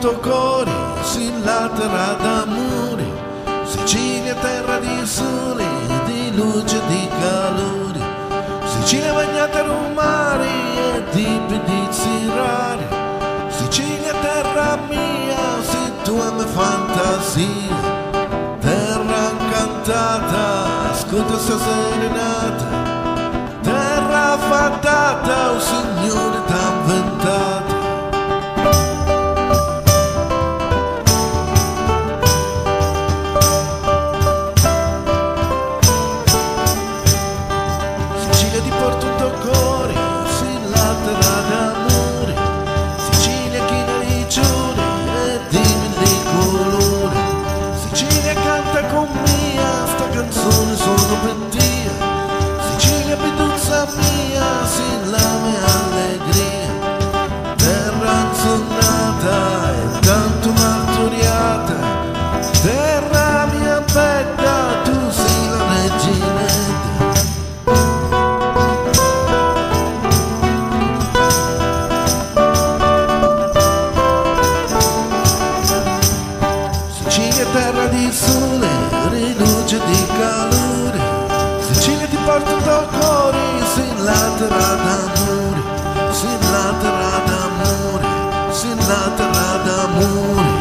porto cori, si la terra d'amore, Sicilia terra di sole, di luce, di calore, Sicilia bagnata da un mare e di pedizi rari, Sicilia terra mia, se tu ami fantasia, terra incantata, ascolta sta serenata, terra fantata, oh signore t'ha inventata. Sicilia ti porto un tuo cuore, si la terra d'amore, Sicilia chi la riccione e dimmi di colore, Sicilia canta con mia, sta canzone sono per te, Sicilia peduzza mia, si la mia allegria, terra insonnata e tanto martoriata, terra mia bella, tu sei la reginetta. Sicilia terra di sole, riluce di calore, Sicilia ti porto un tuo cuore, si la terra d'amore, si la terra d'amore, si la terra d'amore.